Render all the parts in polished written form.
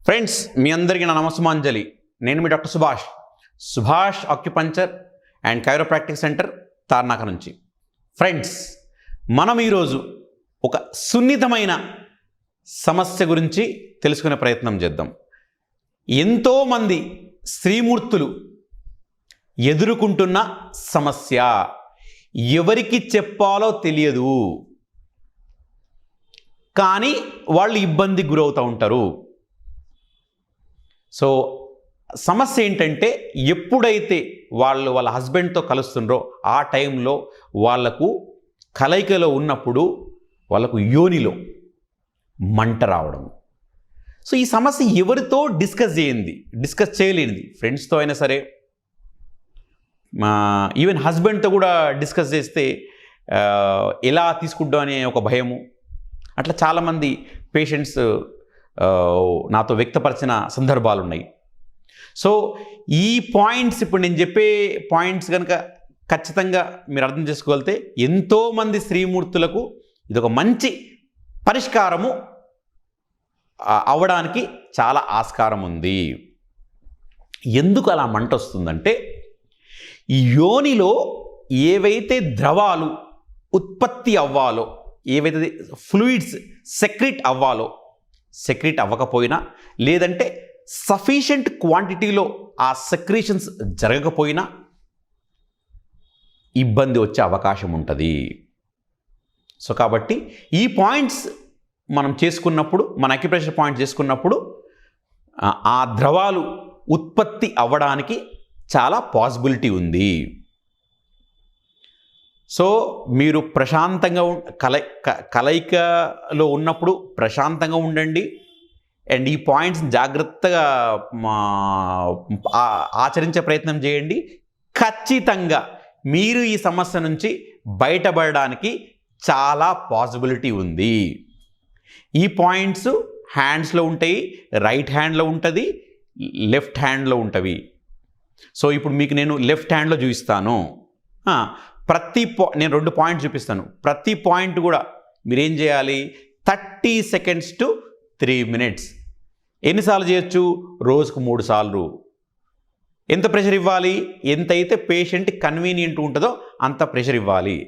Friends, మీ అందరికీ నా నమస్సుమాంజలి. నేను మీ doctor Subhash acupuncture and chiropractic centre Tarnaka నుంచి. ఫ్రెండ్స్, మనం ఈరోజు ఒక సున్నితమైన సమస్య గురించి తెలుసుకునే ప్రయత్నం చేద్దాం. ఎంతోమంది స్త్రీమూర్తులు ఎదుర్కొంటున్న సమస్య, ఎవరికి చెప్పాలో తెలియదు, కానీ వాళ్ళు ఇబ్బందికి గురవుతూ ఉంటారు. సో సమస్య ఏంటంటే, ఎప్పుడైతే వాళ్ళ హస్బెండ్తో కలుస్తుండ్రో ఆ టైంలో వాళ్ళకు కలయికలో ఉన్నప్పుడు వాళ్ళకు యోనిలో మంట రావడం. సో ఈ సమస్య ఎవరితో డిస్కస్ చేయలేనిది, ఫ్రెండ్స్తో అయినా సరే, ఈవెన్ హస్బెండ్తో కూడా డిస్కస్ చేస్తే ఎలా తీసుకుంటాం అనే ఒక భయము. అట్లా చాలామంది పేషెంట్స్ నాతో వ్యక్తపరిచిన సందర్భాలు ఉన్నాయి. సో ఈ పాయింట్స్, ఇప్పుడు నేను చెప్పే పాయింట్స్ కనుక ఖచ్చితంగా మీరు అర్థం చేసుకోగలిగితే ఎంతోమంది స్త్రీమూర్తులకు ఇదొక మంచి పరిష్కారము అవ్వడానికి చాలా ఆస్కారం ఉంది. ఎందుకు అలా మంట వస్తుందంటే, ఈ యోనిలో ఏవైతే ద్రవాలు ఉత్పత్తి అవ్వాలో, ఏవైతే ఫ్లూయిడ్స్ సెక్రెట్ అవ్వకపోయినా, లేదంటే సఫిషియంట్ క్వాంటిటీలో ఆ సెక్రీషన్స్ జరగకపోయినా ఇబ్బంది వచ్చే అవకాశం ఉంటుంది. సో కాబట్టి ఈ పాయింట్స్ మనం చేసుకున్నప్పుడు, మన అక్యుప్రెషర్ పాయింట్ చేసుకున్నప్పుడు ఆ ద్రవాలు ఉత్పత్తి అవ్వడానికి చాలా పాసిబిలిటీ ఉంది. సో మీరు ప్రశాంతంగా కలయికలో ఉన్నప్పుడు ప్రశాంతంగా ఉండండి. అండ్ ఈ పాయింట్స్ జాగ్రత్తగా ఆచరించే ప్రయత్నం చేయండి. ఖచ్చితంగా మీరు ఈ సమస్య నుంచి బయటపడడానికి చాలా పాసిబిలిటీ ఉంది. ఈ పాయింట్స్ హ్యాండ్స్లో ఉంటాయి, రైట్ హ్యాండ్లో ఉంటుంది, లెఫ్ట్ హ్యాండ్లో ఉంటవి. సో ఇప్పుడు మీకు నేను లెఫ్ట్ హ్యాండ్లో చూపిస్తాను. నేను 2 పాయింట్స్ చూపిస్తాను. ప్రతి పాయింట్ కూడా మీరేం చేయాలి, 30 seconds to 3 minutes. ఎన్నిసార్లు చేయొచ్చు? రోజుకు 3 సార్లు. ఎంత ప్రెషర్ ఇవ్వాలి? ఎంతైతే పేషెంట్ కన్వీనియంట్ ఉంటుందో అంత ప్రెషర్ ఇవ్వాలి.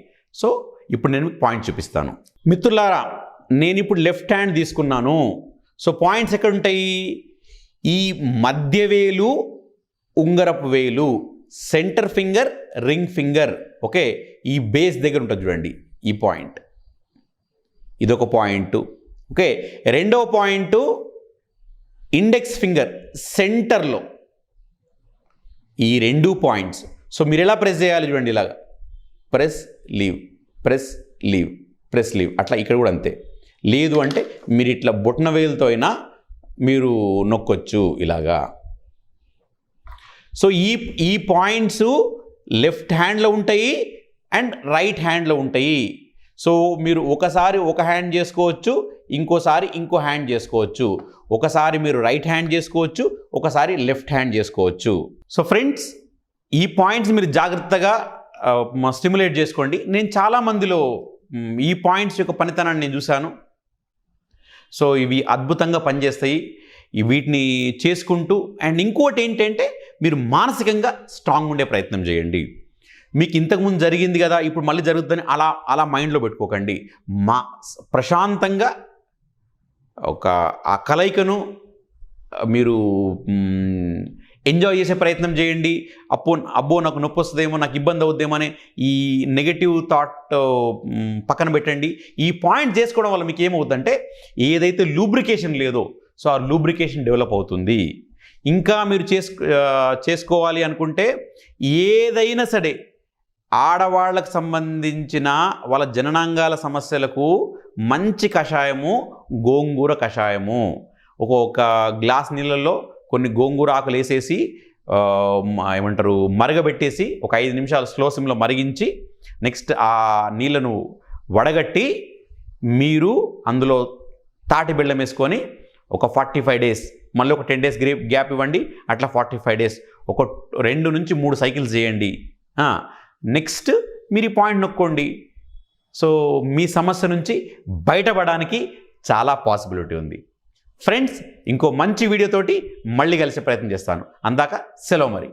సో ఇప్పుడు నేను పాయింట్ చూపిస్తాను. మిత్రులారా, నేను ఇప్పుడు లెఫ్ట్ హ్యాండ్ తీసుకున్నాను. సో పాయింట్స్ ఎక్కడ ఉంటాయి? ఈ మధ్యవేలు, ఉంగరపు వేలు, centre finger, ring finger, okay, ఈ బేస్ దగ్గర ఉంటుంది చూడండి, ఈ పాయింట్. ఇదొక పాయింట్. ఓకే, రెండవ పాయింట్ ఇండెక్స్ ఫింగర్ సెంటర్లో. ఈ 2 పాయింట్స్. సో మీరు ఎలా ప్రెస్ చేయాలి చూడండి, ఇలాగా press leave, press leave, press leave. అట్లా ఇక్కడ కూడా అంతే. లేదు అంటే మీరు ఇట్లా బొటన వేలుతో అయినా మీరు నొక్కొచ్చు ఇలాగా. సో ఈ పాయింట్స్ లెఫ్ట్ హ్యాండ్లో ఉంటాయి అండ్ రైట్ హ్యాండ్లో ఉంటాయి. సో మీరు ఒకసారి ఒక హ్యాండ్ చేసుకోవచ్చు, ఇంకోసారి ఇంకో హ్యాండ్ చేసుకోవచ్చు. ఒకసారి మీరు రైట్ హ్యాండ్ చేసుకోవచ్చు, ఒకసారి లెఫ్ట్ హ్యాండ్ చేసుకోవచ్చు. సో ఫ్రెండ్స్, ఈ పాయింట్స్ మీరు జాగ్రత్తగా స్టిమ్యులేట్ చేసుకోండి. నేను చాలామందిలో ఈ పాయింట్స్ యొక్క పనితనాన్ని నేను చూశాను. సో ఇవి అద్భుతంగా పనిచేస్తాయి. వీటిని చేసుకుంటూ, అండ్ ఇంకోటి ఏంటంటే, మీరు మానసికంగా స్ట్రాంగ్ ఉండే ప్రయత్నం చేయండి. మీకు ఇంతకుముందు జరిగింది కదా, ఇప్పుడు మళ్ళీ జరుగుతుందని అలా మైండ్లో పెట్టుకోకండి. ప్రశాంతంగా ఆ కలయికను మీరు ఎంజాయ్ చేసే ప్రయత్నం చేయండి. అబ్బో నాకు నొప్పి వస్తుందేమో, నాకు ఇబ్బంది అవుద్దేమో అనే ఈ నెగటివ్ థాట్ పక్కన పెట్టండి. ఈ పాయింట్ చేసుకోవడం వల్ల మీకు ఏమవుతుందంటే, ఏదైతే లూబ్రికేషన్ లేదో, సో ఆ లూబ్రికేషన్ డెవలప్ అవుతుంది. ఇంకా మీరు చేసుకోవాలి అనుకుంటే, ఏదైనా సరే ఆడవాళ్ళకు సంబంధించిన వాళ్ళ జననాంగాల సమస్యలకు మంచి కషాయము గోంగూర కషాయము. ఒక గ్లాస్ నీళ్ళల్లో కొన్ని గోంగూర ఆకులు వేసేసి మరగబెట్టేసి ఒక 5 నిమిషాలు స్లో సిమ్లో మరిగించి, నెక్స్ట్ ఆ నీళ్ళను వడగట్టి మీరు అందులో తాటి బెల్లం వేసుకొని ఒక 45 days, మళ్ళీ ఒక 10 days గ్యాప్ ఇవ్వండి. అట్లా 45 days ఒక 2 నుంచి 3 సైకిల్స్ చేయండి. నెక్స్ట్ మీరు ఈ పాయింట్ నొక్కోండి. సో మీ సమస్య నుంచి బయటపడడానికి చాలా పాసిబిలిటీ ఉంది. ఫ్రెండ్స్, ఇంకో మంచి వీడియోతోటి మళ్ళీ కలిసే ప్రయత్నం చేస్తాను. అందాక సెలవు మరి.